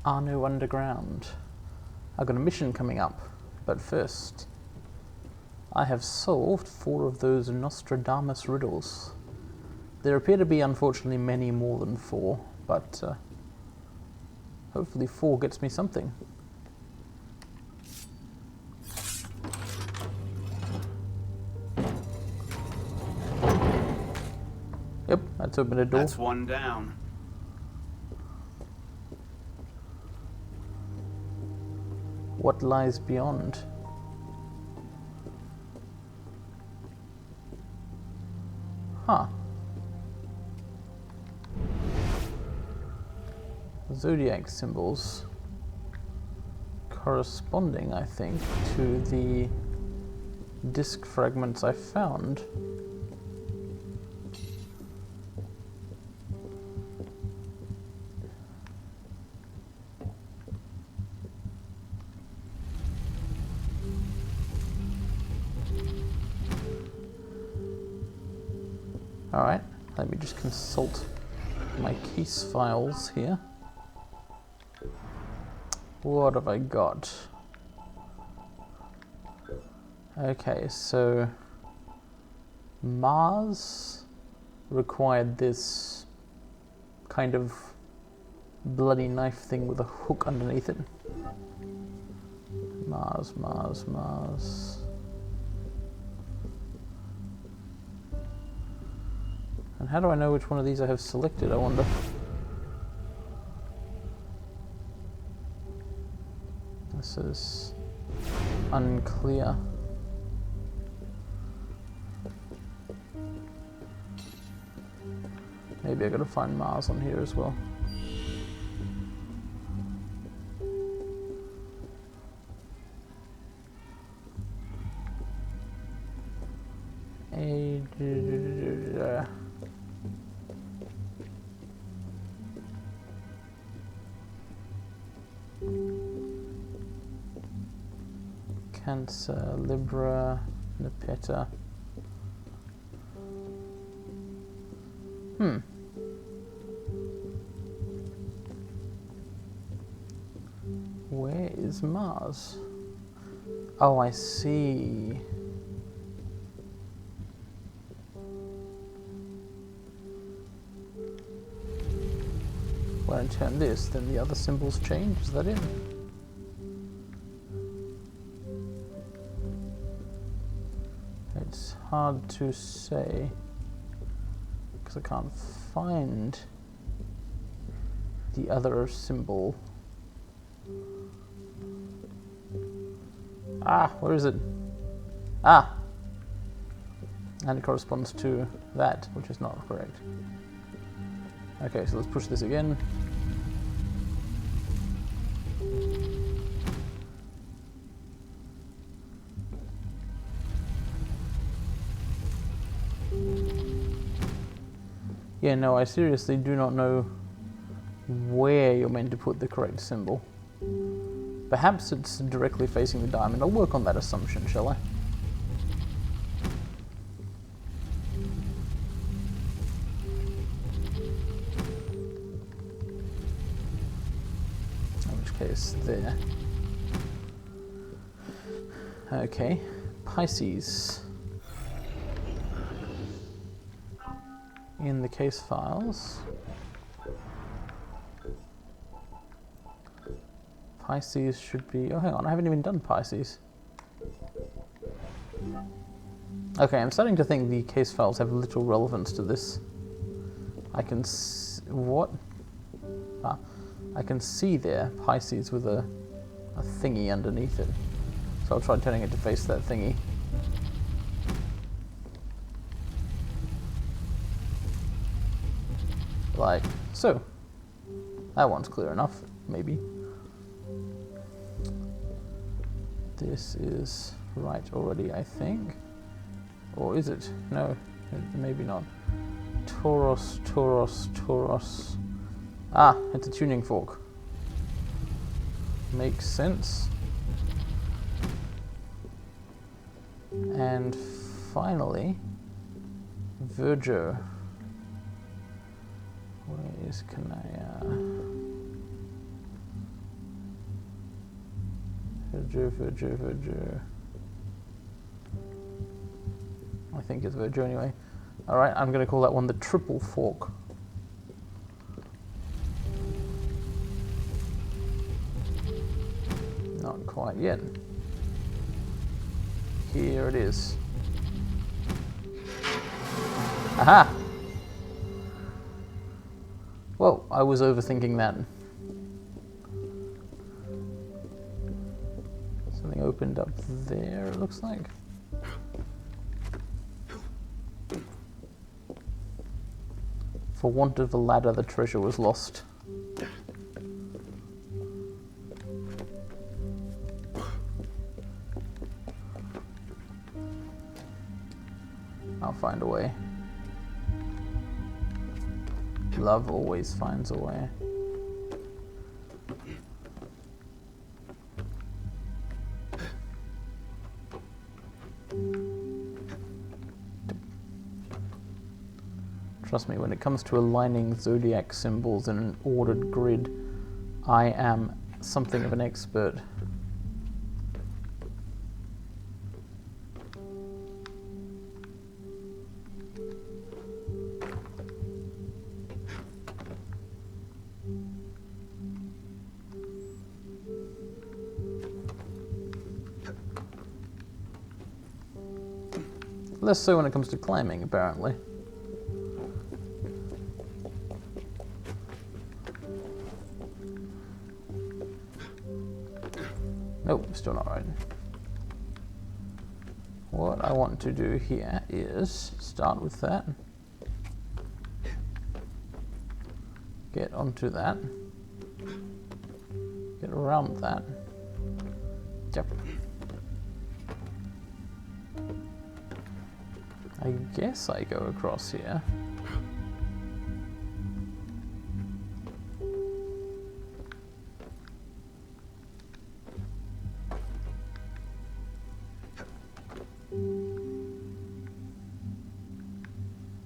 Arno Underground. I've got a mission coming up, but first, I have solved 4 of those Nostradamus riddles. There appear to be, unfortunately, many more than 4, but hopefully 4 gets me something. Yep, that's opened a door. That's 1 down. What lies beyond? Huh. Zodiac symbols corresponding, I think, to the disc fragments I found. Alright, let me just consult my case files here. What have I got? Okay, so Mars required this kind of bloody knife thing with a hook underneath it. Mars. And how do I know which one of these I have selected, I wonder? This is unclear. Maybe I gotta find Mars on here as well. Cancer, Libra, Nepeta. Where is Mars? Oh, I see. When I turn this, then the other symbols change. Is that it? It's hard to say because I can't find the other symbol. Ah, where is it? Ah! And it corresponds to that, which is not correct. Okay, so let's push this again. Yeah, no, I seriously do not know where you're meant to put the correct symbol. Perhaps it's directly facing the diamond. I'll work on that assumption, shall I? In which case, there. Okay, Pisces. In the case files, Pisces should be... Oh, hang on, I haven't even done Pisces. Okay, I'm starting to think the case files have little relevance to this. I can what? Ah, I can see there Pisces with a thingy underneath it. So I'll try turning it to face that thingy. Like so. That one's clear enough, maybe. This is right already, I think. Or is it? No, maybe not. Taurus. Ah, it's a tuning fork. Makes sense. And finally, Virgo. Where is Kanaya? Verdure. I think it's verdure anyway. Alright, I'm going to call that one the triple fork. Not quite yet. Here it is. Aha! Whoa, I was overthinking that. Something opened up there, it looks like. For want of a ladder, the treasure was lost. I'll find a way. Love always finds a way. Trust me, when it comes to aligning zodiac symbols in an ordered grid, I am something of an expert. Less so when it comes to climbing, apparently. Nope, still not right. What I want to do here is start with that. Get onto that. Get around that. Yep. I guess I go across here.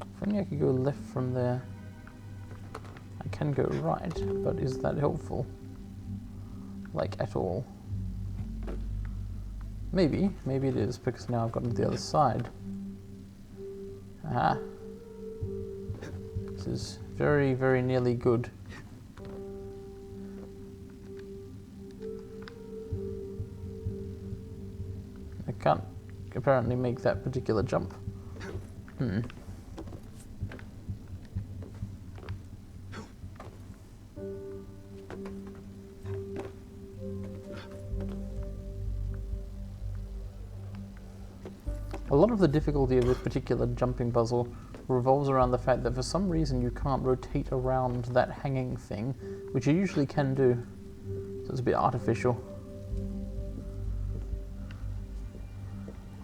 If only I could go left from there. I can go right, but is that helpful? Like, at all? Maybe it is, because now I've gotten to the other side. Aha. This is very, very nearly good. I can't apparently make that particular jump. A lot of the difficulty of this particular jumping puzzle revolves around the fact that for some reason you can't rotate around that hanging thing, which you usually can do. So it's a bit artificial.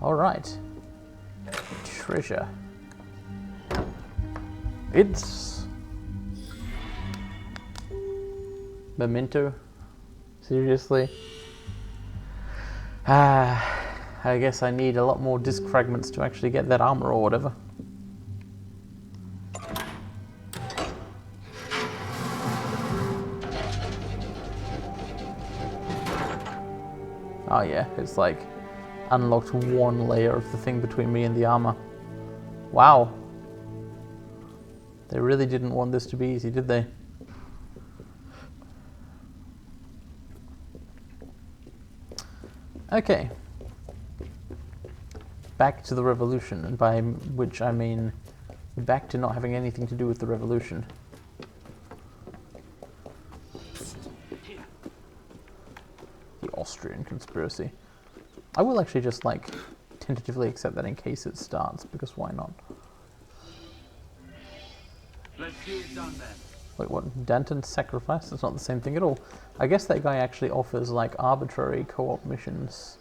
Alright. Treasure. It's... Memento? Seriously? I guess I need a lot more disc fragments to actually get that armor or whatever. Oh yeah, it's like unlocked one layer of the thing between me and the armor. Wow. They really didn't want this to be easy, did they? Okay. Back to the revolution, and by which I mean back to not having anything to do with the revolution. The Austrian conspiracy. I will actually just, like, tentatively accept that in case it starts, because why not? Let's get it done then. Wait, what? Danton's sacrifice? That's not the same thing at all. I guess that guy actually offers, like, arbitrary co-op missions.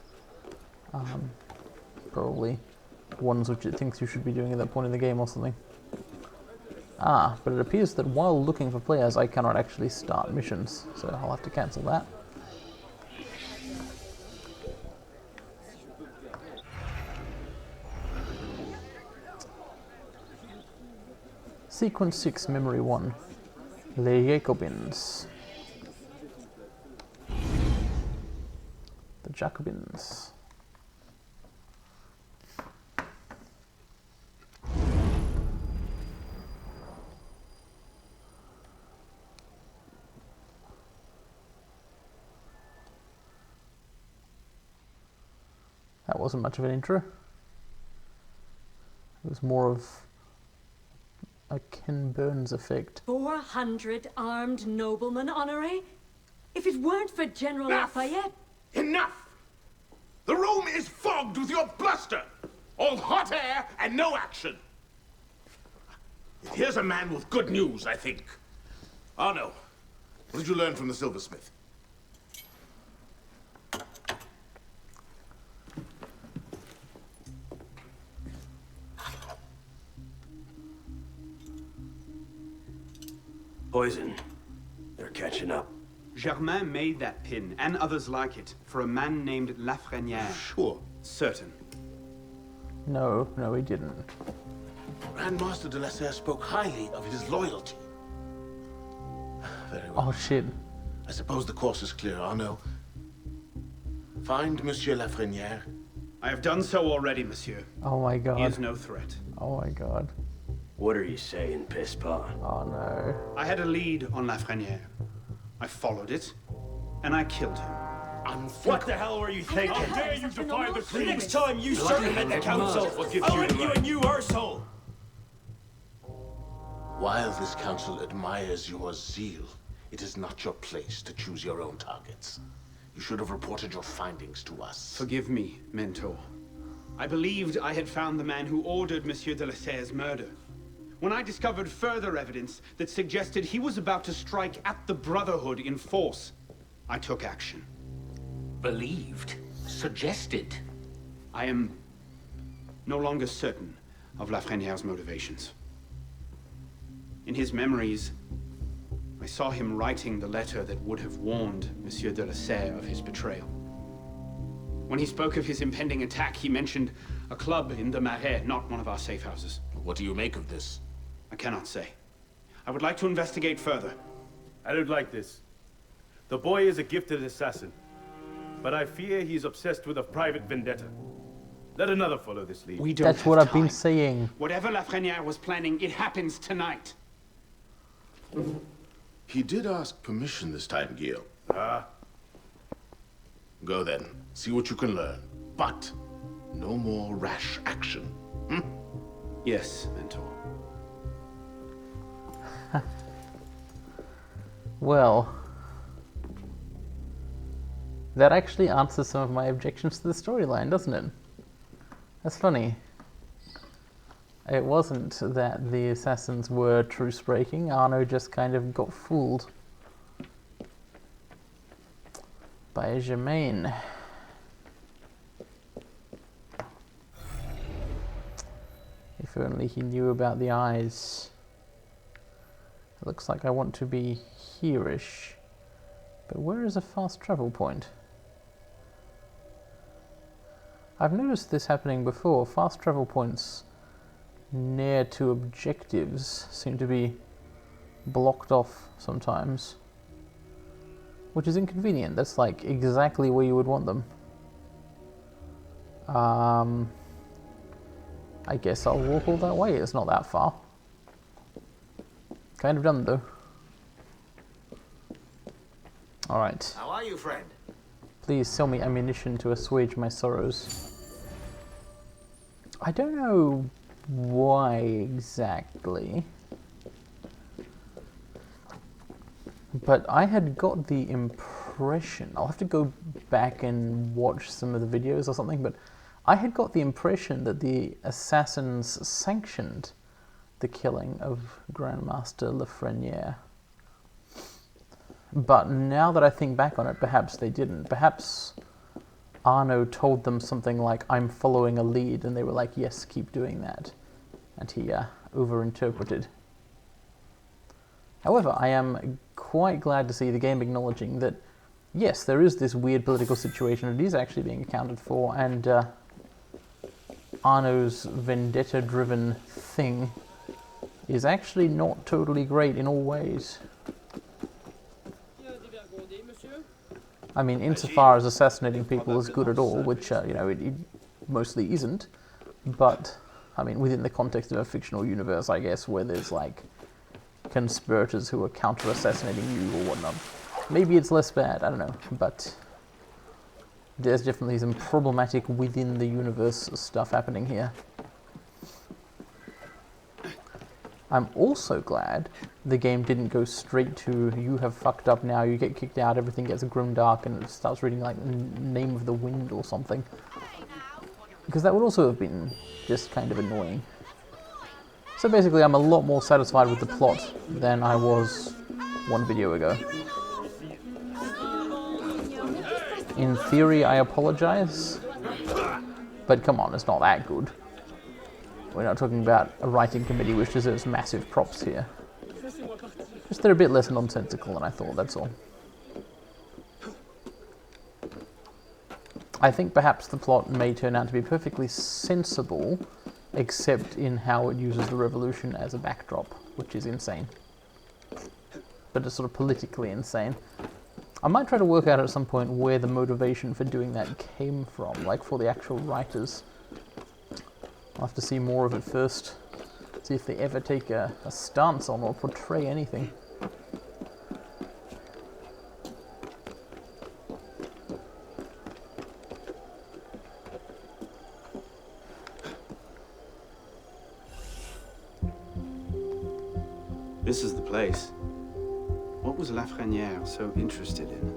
Probably ones which it thinks you should be doing at that point in the game or something. Ah, but it appears that while looking for players, I cannot actually start missions, so I'll have to cancel that. Sequence 6, Memory 1. Les Jacobins. The Jacobins. That wasn't much of an intro. It was more of a Ken Burns effect. 400 armed noblemen, Honoré? If it weren't for General Lafayette... Enough! The room is fogged with your bluster! All hot air and no action! Here's a man with good news, I think. Arno, what did you learn from the silversmith? Poison. They're catching up. Germain made that pin, and others like it, for a man named Lafreniere. Sure. Certain. No, he didn't. Grandmaster de la Serre spoke highly of his loyalty. Very well. Oh shit. I suppose the course is clear, Arno. Find Monsieur Lafreniere. I have done so already, monsieur. Oh my god. He is no threat. Oh my god. What are you saying, Pisspon? Oh no. I had a lead on Lafreniere. I followed it, and I killed him. What the hell were you thinking? How dare you defy the The next time you circumvent the council, I'll rip you a new arsehole! While this council admires your zeal, it is not your place to choose your own targets. You should have reported your findings to us. Forgive me, Mentor. I believed I had found the man who ordered Monsieur de la Serre's murder. When I discovered further evidence that suggested he was about to strike at the Brotherhood in force, I took action. Believed. Suggested. I am no longer certain of Lafreniere's motivations. In his memories, I saw him writing the letter that would have warned Monsieur de la Serre of his betrayal. When he spoke of his impending attack, he mentioned a club in the Marais, not one of our safe houses. What do you make of this? I cannot say. I would like to investigate further. I don't like this. The boy is a gifted assassin, but I fear he's obsessed with a private vendetta. Let another follow this lead. We don't That's have what I've been time. saying. Whatever Lafreniere was planning, it happens tonight. He did ask permission this time, Guillaume. Go then. See what you can learn. But no more rash action. Yes, Mentor. Well, that actually answers some of my objections to the storyline, doesn't it? That's funny. It wasn't that the assassins were truce-breaking, Arno just kind of got fooled by Germain. If only he knew about the eyes. It looks like I want to be here-ish. But where is a fast travel point? I've noticed this happening before. Fast travel points near to objectives seem to be blocked off sometimes. Which is inconvenient. That's like exactly where you would want them. I guess I'll walk all that way. It's not that far. Kind of done though. Alright. How are you, friend? Please sell me ammunition to assuage my sorrows. I don't know why exactly, but I had got the impression, I'll have to go back and watch some of the videos or something, but I had got the impression that the assassins sanctioned the killing of Grandmaster Lafreniere. But now that I think back on it, perhaps they didn't. Perhaps Arno told them something like, I'm following a lead, and they were like, yes, keep doing that. And he overinterpreted. However, I am quite glad to see the game acknowledging that, yes, there is this weird political situation, it is actually being accounted for, and Arno's vendetta-driven thing is actually not totally great in all ways. I mean, insofar as assassinating people is good at all, which, you know, it mostly isn't, but, I mean, within the context of a fictional universe, I guess, where there's, like, conspirators who are counter-assassinating you or whatnot, maybe it's less bad, I don't know, but there's definitely some problematic within the universe stuff happening here. I'm also glad the game didn't go straight to, you have fucked up now, you get kicked out, everything gets grimdark, and it starts reading like Name of the Wind or something. Because that would also have been just kind of annoying. So basically I'm a lot more satisfied with the plot than I was one video ago. In theory I apologize, but come on, it's not that good. We're not talking about a writing committee which deserves massive props here. Just they're a bit less nonsensical than I thought, that's all. I think perhaps the plot may turn out to be perfectly sensible, except in how it uses the revolution as a backdrop, which is insane. But it's sort of politically insane. I might try to work out at some point where the motivation for doing that came from, like for the actual writers. I'll have to see more of it first, see if they ever take a stance on or portray anything. This is the place. What was Lafrenière so interested in?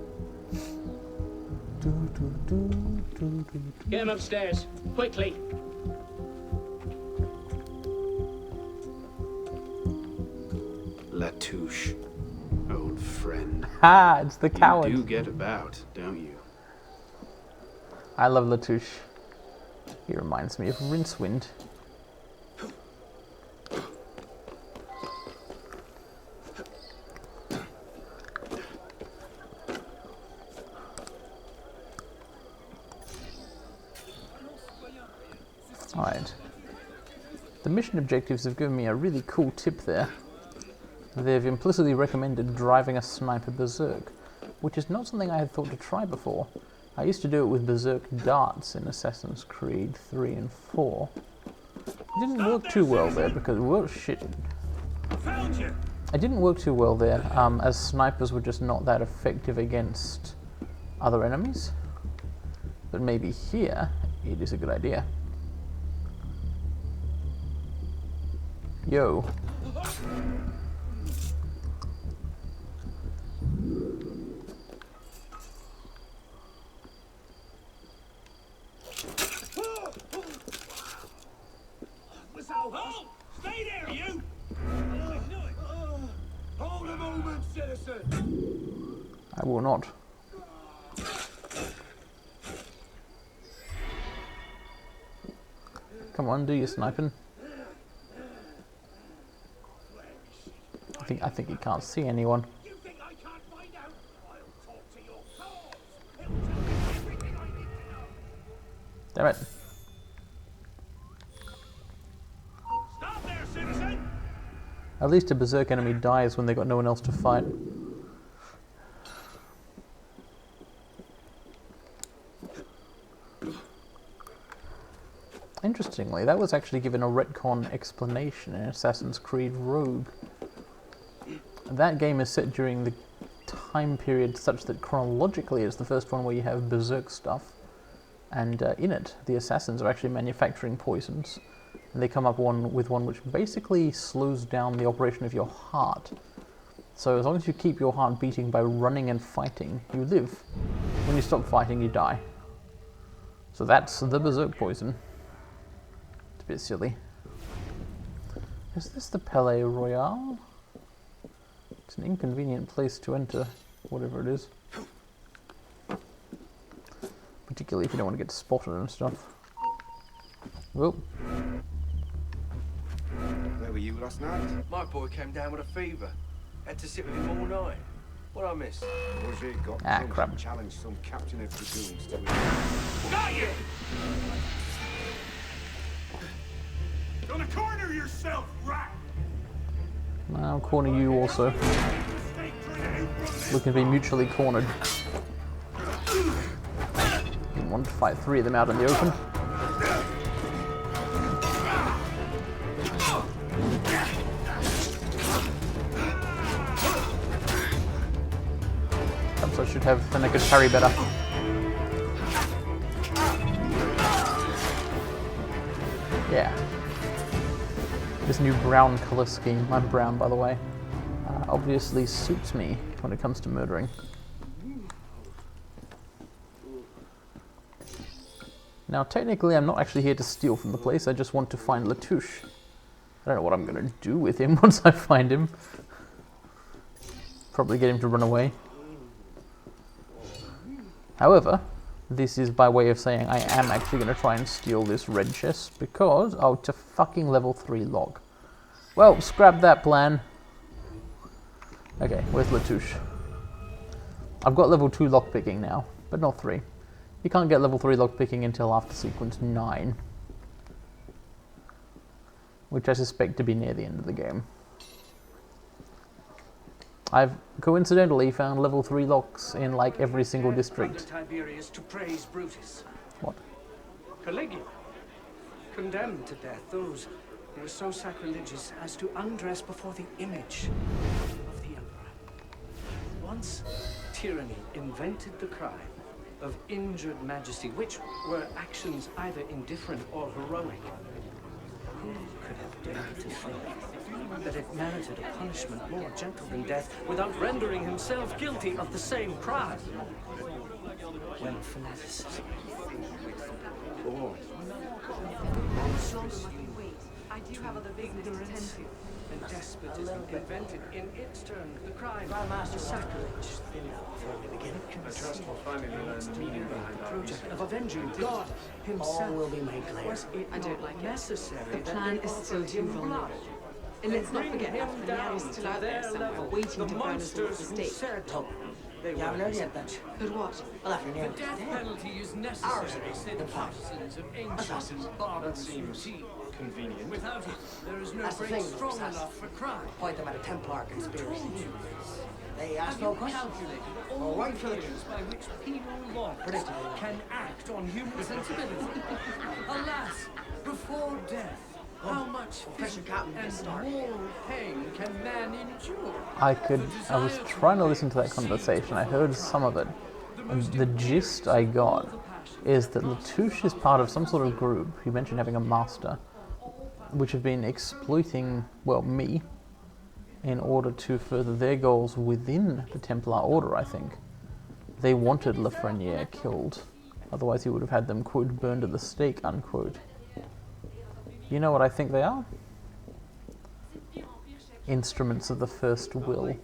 Get him upstairs, quickly. Latouche, old friend. Ha! It's the coward. You do get about, don't you? I love Latouche. He reminds me of Rincewind. Alright. The mission objectives have given me a really cool tip there. They've implicitly recommended driving a sniper berserk, which is not something I had thought to try before. I used to do it with berserk darts in Assassin's Creed 3 and 4. It didn't work too well there because, well, shit. It didn't work too well there, as snipers were just not that effective against other enemies. But maybe here, it is a good idea. Yo. Stay there, you! Hold a moment, citizen! I will not. Come on, do your sniping. I think he can't see anyone. You think I can't find out? I'll talk to your cause. He'll tell me everything I need to know. Damn it. Stop there, citizen! At least a berserk enemy dies when they got no one else to fight. Interestingly, that was actually given a retcon explanation in Assassin's Creed Rogue. That game is set during the time period such that chronologically it's the first one where you have berserk stuff, and in it the assassins are actually manufacturing poisons, and they come up with one which basically slows down the operation of your heart. So as long as you keep your heart beating by running and fighting, you live. When you stop fighting, you die. So that's the berserk poison. It's a bit silly. Is this the Palais Royal? It's an inconvenient place to enter, whatever it is. Particularly if you don't want to get spotted and stuff. Whoa. Where were you last night? My boy came down with a fever. Had to sit with him all night. What I missed? Roger got drunk crap. and challenged some captain of dragoons to it. Got you! Gonna corner yourself, rat! I'll corner you also. Looking to be mutually cornered. want to fight 3 of them out in the open. Perhaps I should have, then I could parry better. Yeah. This new brown color scheme, I'm brown by the way, obviously suits me when it comes to murdering. Now technically I'm not actually here to steal from the place, I just want to find Latouche. I don't know what I'm going to do with him once I find him. Probably get him to run away. However, this is by way of saying I am actually going to try and steal this red chest because... oh, it's a fucking level 3 log. Well, scrap that plan. Okay, where's Latouche? I've got level 2 lockpicking now, but not 3. You can't get level 3 lockpicking until after sequence 9. Which I suspect to be near the end of the game. I've coincidentally found level 3 locks in like every single district. Tiberius to praise Brutus. What? Caligula condemned to death those who were so sacrilegious as to undress before the image of the emperor. Once tyranny invented the crime of injured majesty, which were actions either indifferent or heroic. Who could have dared to think that it merited a punishment more gentle than death without rendering himself guilty of the same crime? When fanaticism, I do have other business to tend ignorance, to. and despotism invented in its turn the crime of sacrilege. Before we begin, I trust we'll finally learn the meaning behind the our project of avenging God himself. All will be made clear. Was it I don't like it. necessary The that plan they is still offered too him vulnerable. blood? And let's not Bring forget him that down Fenrir is still to out there their somewhere, level. waiting The to burn his little monsters who stake. said they You haven't were heard yet, then? But what? Well, after near. The death penalty is necessary, say the partisans of ancient and barbarous routine. Convenient. Without it, there is no That's the break thing, strong that's- enough for crime. Point them at a Templar conspiracy. They Have ask you no questions. calculated All all right the for the years by which penal laws Predictable. can act on human sensibility? Alas, before death, how much Professor Captain and gets started. moral pain can man endure? I was trying to listen to that conversation, I heard some of it. And the gist I got is that Latouche is part of some sort of group, he mentioned having a master, which have been exploiting, well, me, in order to further their goals within the Templar Order, I think. They wanted Lafreniere killed, otherwise he would have had them, quote, burned at the stake, unquote. You know what I think they are? Instruments of the First Will.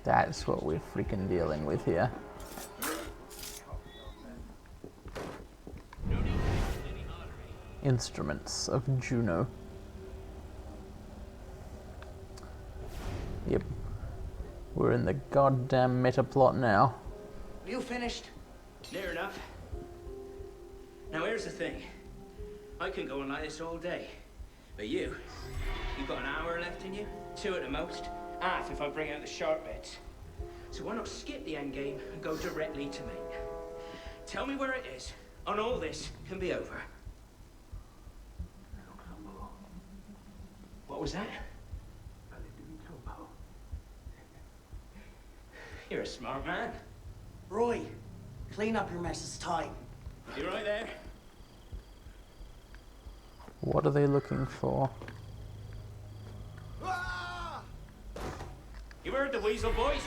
That's what we're freaking dealing with here. Instruments of Juno. Yep. We're in the goddamn meta plot now. You finished? Near enough. Now here's the thing. I can go on like this all day. But you've got an hour left in you, 2 at the most, half if I bring out the sharp bits. So why not skip the end game and go directly to main? Tell me where it is, and all this can be over. What was that? You're a smart man. Roy, clean up your mess. It's time. You right there? What are they looking for? You heard the weasel, boys?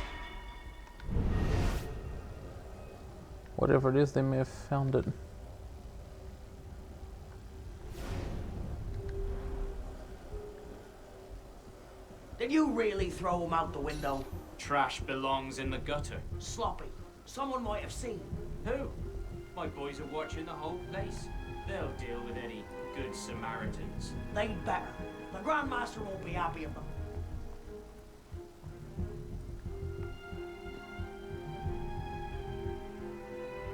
Whatever it is, they may have found it. Did you really throw him out the window? Trash belongs in the gutter. Sloppy. Someone might have seen. Who? My boys are watching the whole place. They'll deal with any good Samaritans. They'd better. The Grandmaster won't be happy of them.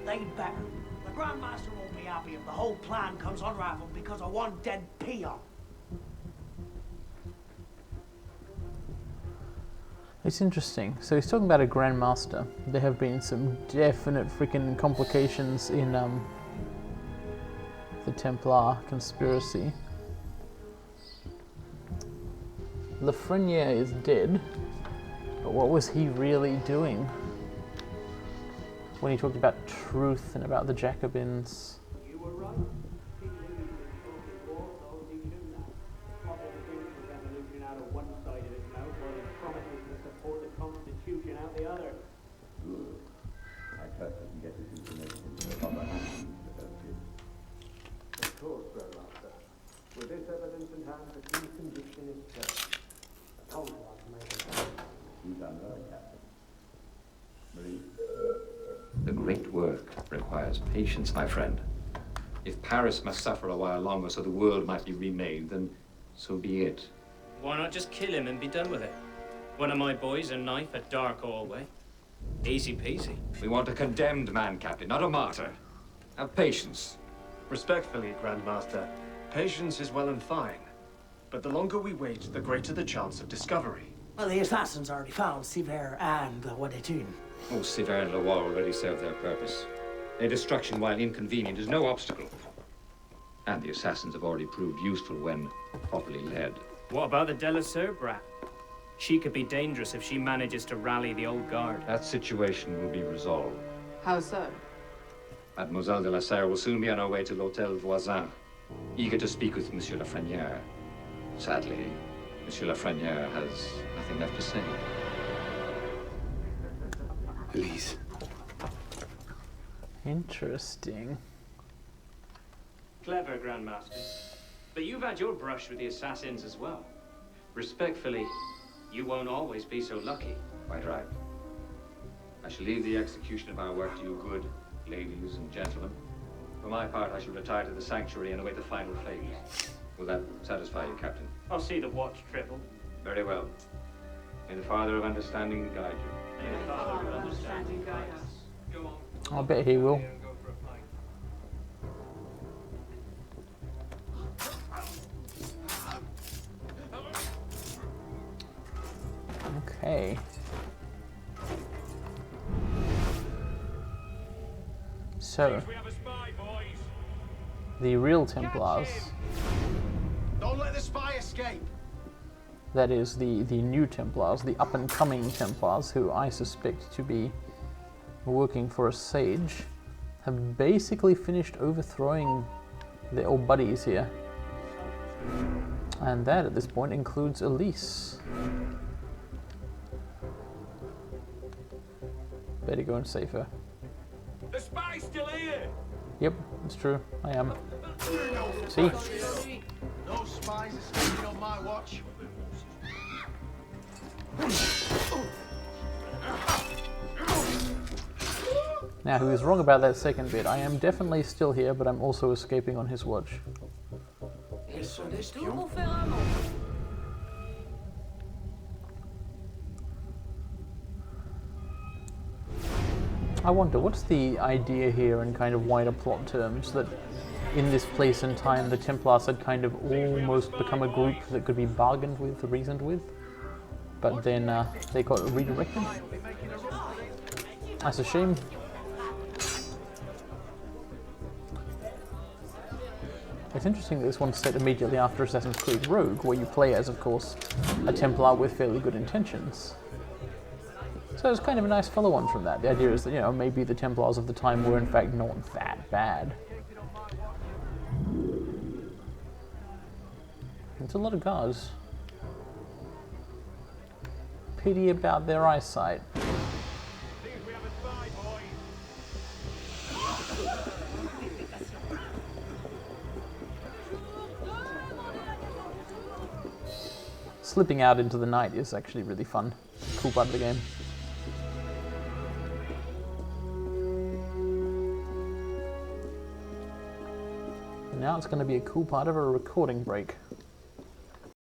They'd better. The Grandmaster won't be happy if the whole plan comes unraveled because of one dead peon. It's interesting. So he's talking about a Grand Master. There have been some definite freaking complications in the Templar conspiracy. Lafreniere is dead, but what was he really doing when he talked about truth and about the Jacobins? You were right. King Louis was Warsaw, he knew that. Popping the British revolution out of one side of his mouth while he promises to support the Constitution out the other. Good. I trust I can get this information into the proper hands, Mr. Felton. Of course, Grandmaster. With this evidence in hand, the king's conviction is certain. I told you I'd make it. He's under, Captain. Marie? The great work requires patience, my friend. If Paris must suffer a while longer so the world might be remade, then so be it. Why not just kill him and be done with it? One of my boys, a knife, a dark hallway. Easy peasy. We want a condemned man, Captain, not a martyr. Have patience. Respectfully, Grandmaster, patience is well and fine. But the longer we wait, the greater the chance of discovery. Well, the assassins already found Siver and Wadetun. Oh, Sivert and Leroy already served their purpose. Their destruction, while inconvenient, is no obstacle. And the assassins have already proved useful when properly led. What about the Delaseur brat? She could be dangerous if she manages to rally the old guard. That situation will be resolved. How so? Mademoiselle de la Serre will soon be on her way to l'Hôtel Voisin, eager to speak with Monsieur Lafreniere. Sadly, Monsieur Lafreniere has nothing left to say. Elise. Interesting. Clever, Grandmaster. But you've had your brush with the assassins as well. Respectfully, you won't always be so lucky. Quite right. I shall leave the execution of our work to you good ladies and gentlemen. For my part, I shall retire to the sanctuary and await the final phase. Will that satisfy you, Captain? I'll see the watch triple. Very well. May the Father of Understanding guide you. May the Father of Understanding guide us. Go on. I bet he will. Okay. So, the real Templars, Don't let the spy escape. that is, the new Templars, the up-and-coming Templars, who I suspect to be working for a sage, have basically finished overthrowing their old buddies here. And that, at this point, includes Elise. Better go and save her. The spy's still here. Yep, it's true. I am. See? No spies escaping on my watch. Now, he was wrong about that second bit. I am definitely still here, but I'm also escaping on his watch. I wonder, what's the idea here in kind of wider plot terms, that in this place and time the Templars had kind of almost become a group that could be bargained with, reasoned with, but then they got redirected? That's a shame. It's interesting that this one's set immediately after Assassin's Creed Rogue, where you play as, of course, a Templar with fairly good intentions. So it's kind of a nice follow-on from that. The idea is that, you know, maybe the Templars of the time were in fact not that bad. It's a lot of guards. Pity about their eyesight. Slipping out into the night is actually really fun. Cool part of the game. And now it's going to be a cool part of a recording break.